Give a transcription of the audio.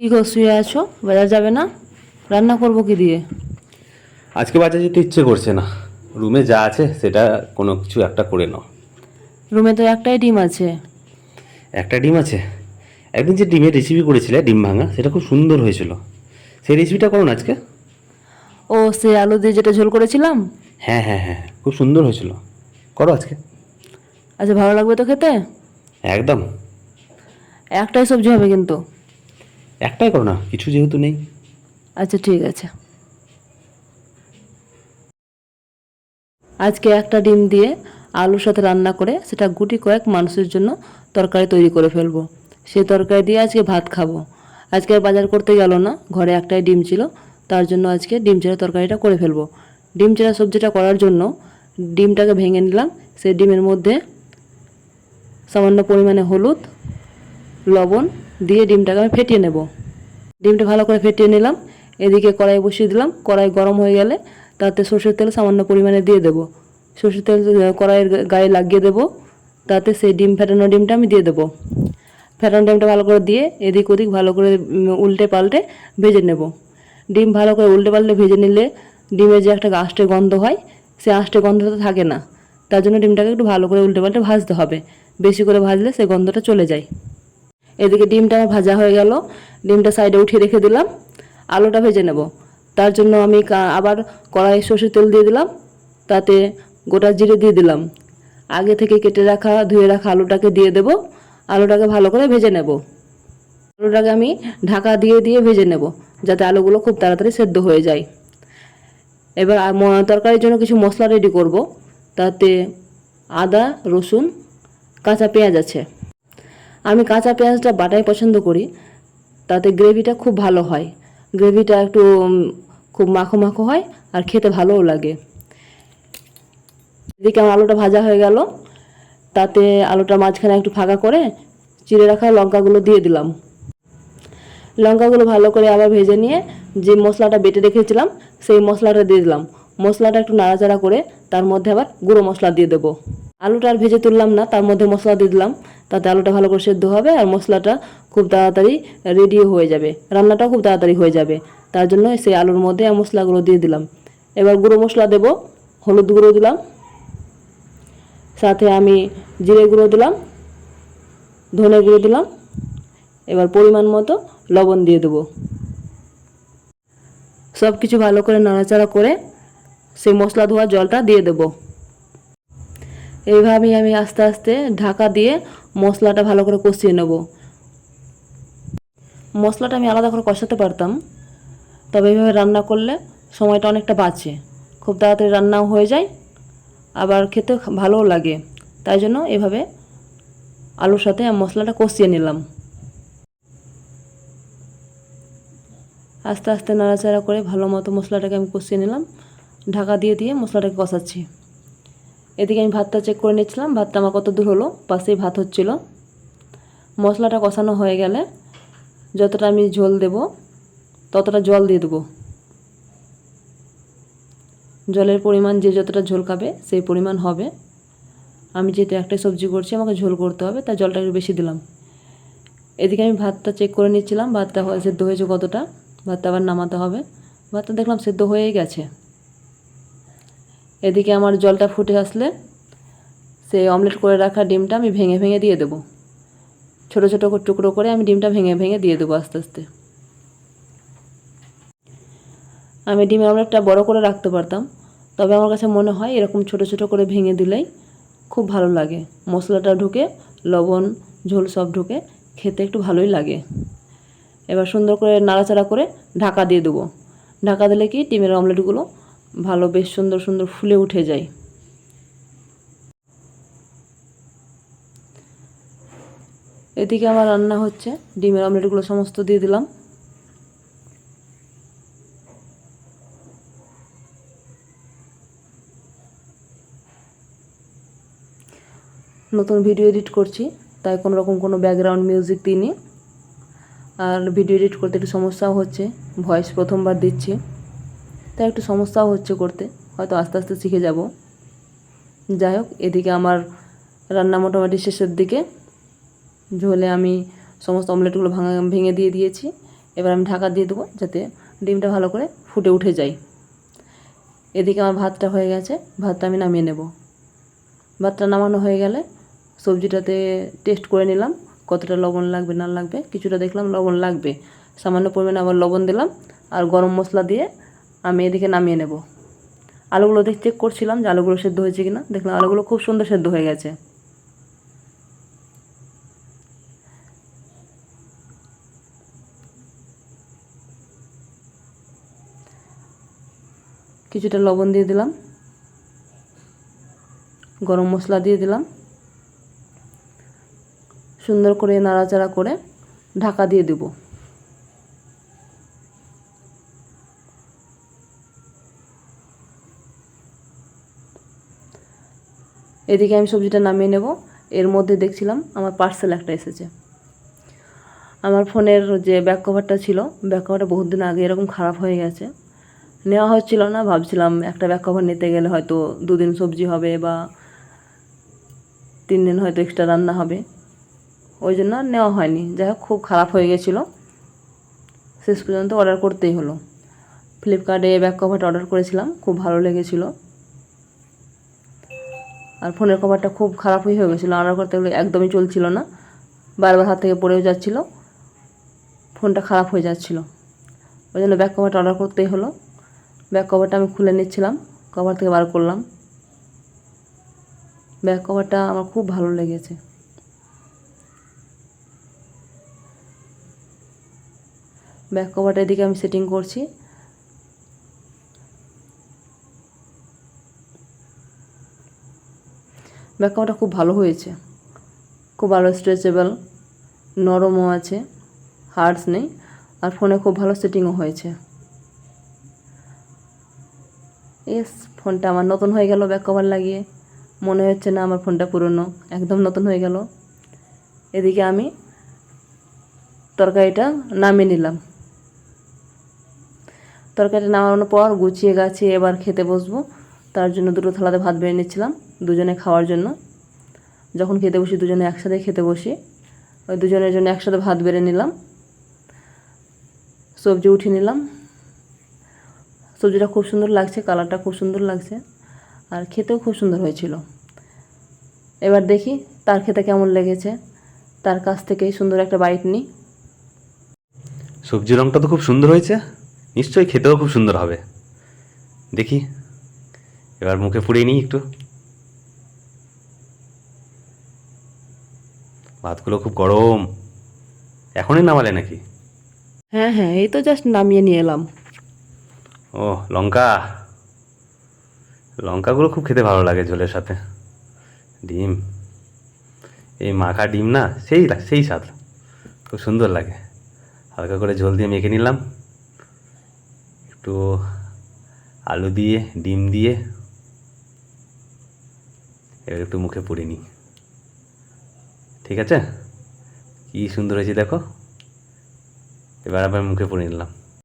কি গো শুয়ে আছো? বাজার যাবে না? রান্না করবো কি দিয়ে? আজকে বাজারে যেতে ইচ্ছে করছে না। রুমে যা আছে সেটা কোনো কিছু একটা করে নাও। রুমে তো একটাই ডিম আছে। একটা ডিম আছে। একদিন যে ডিমের রেসিপি করেছিলে ডিম ভাঙা, সেটা খুব সুন্দর হয়েছিল। সেই রেসিপিটা করো না আজকে। ও, সে আলু দিয়ে যেটা ঝোল করেছিলাম? হ্যাঁ হ্যাঁ হ্যাঁ, খুব সুন্দর হয়েছিল। করো আজকে। আচ্ছা, ভালো লাগবে তো খেতে? একদম। একটাই সবজি হবে কিন্তু। একটাই করো না, কিছু যেহেতু নেই। আচ্ছা, ঠিক আছে। আজকে একটা ডিম দিয়ে আলুর সাথে রান্না করে সেটা গুটি কয়েক মানুষের জন্য তরকারি তৈরি করে ফেলবো। সেই তরকারি দিয়ে আজকে ভাত খাবো। আজকে আর বাজার করতে গেল না, ঘরে একটাই ডিম ছিল, তার জন্য আজকে ডিম চেরা তরকারিটা করে ফেলবো। ডিম চেরা সবজিটা করার জন্য ডিমটাকে ভেঙে নিলাম। সেই ডিমের মধ্যে সামান্য পরিমাণে হলুদ, লবণ দিয়ে ডিমটাকে আমি ফেটিয়ে নেব। ডিমটা ভালো করে ফেটিয়ে নিলাম। এদিকে কড়াই বসিয়ে দিলাম। কড়াই গরম হয়ে গেলে তাতে সরষের তেল সামান্য পরিমাণে দিয়ে দেবো। সরষের তেল কড়াইয়ের গায়ে লাগিয়ে দেবো, তাতে সেই ফেটানো ডিমটা আমি দিয়ে দেবো। ফেটানো ডিমটা ভালো করে দিয়ে এদিক ওদিক ভালো করে উল্টে পাল্টে ভেজে নেব। ডিম ভালো করে উল্টে পাল্টে ভেজে নিলে ডিমের যে একটা আষ্টে গন্ধ হয়, সেই আষ্টে গন্ধটা থাকে না। তার জন্য ডিমটাকে একটু ভালো করে উল্টে পাল্টে ভাজতে হবে। বেশি করে ভাজলে সেই গন্ধটা চলে যায়। এদিকে ডিমটা আমার ভাজা হয়ে গেল। ডিমটা সাইডে উঠিয়ে রেখে দিলাম। আলুটা ভেজে নেব। তার জন্য আমি আবার কড়াইয়ে সরষের তেল দিয়ে দিলাম, তাতে গোটা জিরে দিয়ে দিলাম। আগে থেকে কেটে রাখা ধুয়ে রাখা আলুটাকে দিয়ে দেব। আলুটাকে ভালো করে ভেজে নেব। আলুটাকে আমি ঢাকা দিয়ে দিয়ে ভেজে নেব, যাতে আলুগুলো খুব তাড়াতাড়ি সেদ্ধ হয়ে যায়। এবার তরকারির জন্য কিছু মশলা রেডি করব। তাতে আদা, রসুন, কাঁচা পেঁয়াজ আছে। আমি কাঁচা পেঁয়াজটা বাটাই পছন্দ করি, তাতে গ্রেভিটা খুব ভালো হয়। গ্রেভিটা একটু খুব মাখো মাখো হয় আর খেতে ভালোও লাগে। এদিকে আমার আলুটা ভাজা হয়ে গেল। তাতে আলুটা মাঝখানে একটু ফাঁকা করে চিড়ে রাখা লঙ্কাগুলো দিয়ে দিলাম। লঙ্কাগুলো ভালো করে আবার ভেজে নিয়ে যে মশলাটা বেটে রেখেছিলাম সেই মশলাটা দিয়ে দিলাম। মশলাটা একটু নাড়াচাড়া করে তার মধ্যে আবার গুঁড়ো মশলা দিয়ে দেবো। আলুটা আর ভেজে তুললাম না, তার মধ্যে মশলা দিয়ে দিলাম। তাতে আলুটা ভালো করে সেদ্ধ হবে আর মশলাটা খুব তাড়াতাড়ি রেডিও হয়ে যাবে, রান্নাটাও খুব তাড়াতাড়ি হয়ে যাবে। তার জন্য সেই আলুর মধ্যে মশলাগুলো দিয়ে দিলাম। এবার গুঁড়ো মশলা দেবো। হলুদ গুঁড়ো দিলাম, সাথে আমি জিরে গুঁড়ো দিলাম, ধনে গুঁড়ো দিলাম। এবার পরিমাণ মতো লবণ দিয়ে দেবো। সব কিছু ভালো করে নাড়াচাড়া করে সেই মশলা ধোয়া জলটা দিয়ে দেব। এইভাবেই আমি আস্তে আস্তে ঢাকা দিয়ে মশলাটা ভালো করে কষিয়ে নেব। মশলাটা আমি আলাদা করে কষাতে পারতাম, তবে এইভাবে রান্না করলে সময়টা অনেকটা বাঁচে, খুব তাড়াতাড়ি রান্নাও হয়ে যায়, আবার খেতে ভালোও লাগে। তাই জন্য এভাবে আলুর সাথে মশলাটা কষিয়ে নিলাম। আস্তে আস্তে নাড়াচাড়া করে ভালো মতো মশলাটাকে আমি কষিয়ে নিলাম। ঢাকা দিয়ে দিয়ে মশলাটাকে কষাচ্ছি। এদিকে আমি ভাতটা চেক করে নিচ্ছিলাম, ভাতটা আমার কত দূর হলো। পাশেই ভাত হচ্ছিল। মশলাটা কষানো হয়ে গেলে যতটা আমি ঝোল দেব ততটা জল দিয়ে দেবো। জলের পরিমাণ যে যতটা ঝোল খাবে সেই পরিমাণ হবে। আমি যেহেতু একটাই সবজি করছি, আমাকে ঝোল করতে হবে, তাই জলটা একটু বেশি দিলাম। এদিকে আমি ভাতটা চেক করে নিচ্ছিলাম, ভাতটা সেদ্ধ হয়েছে কতটা। ভাতটা আবার নামাতে হবে। ভাতটা দেখলাম সেদ্ধ হয়েই গেছে। এদিকে আমার জলটা ফুটে আসলে সেই অমলেট করে রাখা ডিমটা আমি ভেঙে ভেঙে দিয়ে দেবো। ছোটো ছোটো টুকরো করে আমি ডিমটা ভেঙে ভেঙে দিয়ে দেবো আস্তে আস্তে। আমি ডিমের অমলেটটা বড় করে রাখতে পারতাম, তবে আমার কাছে মনে হয় এরকম ছোটো ছোটো করে ভেঙে দিলেই খুব ভালো লাগে। মশলাটা ঢুকে, লবণ ঝোল সব ঢুকে, খেতে একটু ভালোই লাগে। এবার সুন্দর করে নাড়াচাড়া করে ঢাকা দিয়ে দেবো। ঢাকা দিলে কি ডিমের অমলেটগুলো ভালো বেশ সুন্দর সুন্দর ফুলে উঠে যায়। এদিকে আমার রান্না হচ্ছে, ডিমের অমলেটগুলো সমস্ত দিয়ে দিলাম। নতুন ভিডিও এডিট করছি, তাই কোনো রকম কোনো ব্যাকগ্রাউন্ড মিউজিক দিইনি। আর ভিডিও এডিট করতে একটু সমস্যাও হচ্ছে, ভয়েস প্রথমবার দিচ্ছি, তাই একটু সমস্যাও হচ্ছে করতে। হয়তো আস্তে আস্তে শিখে যাব। যাই হোক, এদিকে আমার রান্না মোটামুটি শেষের দিকে। ঝোলে আমি সমস্ত অমলেটগুলো ভেঙে দিয়ে দিয়েছি। এবার আমি ঢাকা দিয়ে দেবো যাতে ডিমটা ভালো করে ফুটে উঠে যায়। এদিকে আমার ভাতটা হয়ে গেছে, ভাতটা আমি নামিয়ে নেব। ভাতটা নামানো হয়ে গেলে সবজিটাতে টেস্ট করে নিলাম কতটা লবণ লাগবে না লাগবে। কিছুটা দেখলাম লবণ লাগবে, সামান্য পরিমাণে আবার লবণ দিলাম আর গরম মশলা দিয়ে আমি এদিকে নামিয়ে নেব। আলুগুলো চেক করছিলাম যে আলুগুলো সেদ্ধ হয়েছে কিনা, দেখলাম আলুগুলো খুব সুন্দর সেদ্ধ হয়ে গেছে। কিছুটা লবণ দিয়ে দিলাম, গরম মশলা দিয়ে দিলাম, সুন্দর করে নাড়াচাড়া করে ঢাকা দিয়ে দেব। এদিকে আমি সবজিটা নামিয়ে নেব। এর মধ্যে দেখছিলাম আমার পার্সেল একটা এসেছে। আমার ফোনের যে ব্যাক কভারটা ছিল, ব্যাক কভারটা বহুত দিন আগে এরকম খারাপ হয়ে গেছে, নেওয়া হচ্ছিল না। ভাবছিলাম একটা ব্যাক কভার নিতে গেলে হয়তো 2 দিন সবজি হবে বা 3 দিন হয়তো এক্সট্রা রান্না হবে, ওই জন্য আর নেওয়া হয়নি। যাই হোক, খুব খারাপ হয়ে গেছিলো, শেষ পর্যন্ত অর্ডার করতেই হলো। ফ্লিপকার্টে ব্যাক কভারটা অর্ডার করেছিলাম, খুব ভালো লেগেছিলো। আর ফোনের কভারটা খুব খারাপই হয়ে গেছিলো, অর্ডার করতে গেলে একদমই চলছিল না, বারবার হাত থেকে পড়েও যাচ্ছিলো, ফোনটা খারাপ হয়ে যাচ্ছিলো। ওই জন্য ব্যাক কভারটা অর্ডার করতেই হলো। ব্যাক কভারটা আমি খুলে নিচ্ছিলাম, কভার থেকে বার করলাম। ব্যাক কভারটা আমার খুব ভালো লেগেছে। ব্যাক কভারটা এদিকে আমি সেটিং করছি। ব্যাক কভারটা খুব ভালো হয়েছে, খুব ভালো স্ট্রেচেবল, নরমও আছে, হার্ডস নেই, আর ফোনে খুব ভালো সেটিংও হয়েছে। ফোনটা আমার নতুন হয়ে গেল ব্যাক কভার লাগিয়ে, মনে হচ্ছে না আমার ফোনটা পুরনো, একদম নতুন হয়ে গেল। এদিকে আমি তরকারিটা নামিয়ে নিলাম। তরকারিটা নামানোর পর গুছিয়ে গাছিয়ে এবার খেতে বসবো। তার জন্য 2টো থালাতে ভাত বেড়ে নিচ্ছিলাম দুজনে খাওয়ার জন্য। যখন খেতে বসি দুজনে একসাথে খেতে বসি, ওই দুজনের জন্য একসাথে ভাত বেড়ে নিলাম, সবজি উঠিয়ে নিলাম। সবজিটা খুব সুন্দর লাগছে, কালারটা খুব সুন্দর লাগছে, আর খেতেও খুব সুন্দর হয়েছিল। এবার দেখি তার খেতে কেমন লেগেছে, তার কাছ থেকেই সুন্দর একটা বাইট নিই। সবজির রঙটা তো খুব সুন্দর হয়েছে, নিশ্চয়ই খেতেও খুব সুন্দর হবে। দেখি, এবার মুখে পুড়িয়ে নিই একটু। ভাতগুলো খুব গরম, এখনই নামালে নাকি? হ্যাঁ হ্যাঁ, এই তো জাস্ট নামিয়ে নিয়ে এলাম। ও, লঙ্কা, লঙ্কাগুলো খুব খেতে ভালো লাগে ঝোলের সাথে। ডিম, এই মাখা ডিম না, সেই স্বাদ, খুব সুন্দর লাগে। হালকা করে ঝোল দিয়ে মেখে নিলাম, একটু আলু দিয়ে ডিম দিয়ে, এবার একটু মুখে পুড়ে নিই। ঠিক আছে, কি সুন্দর হয়েছে দেখো। এবার আবার মুখে পুড়ে নিলাম।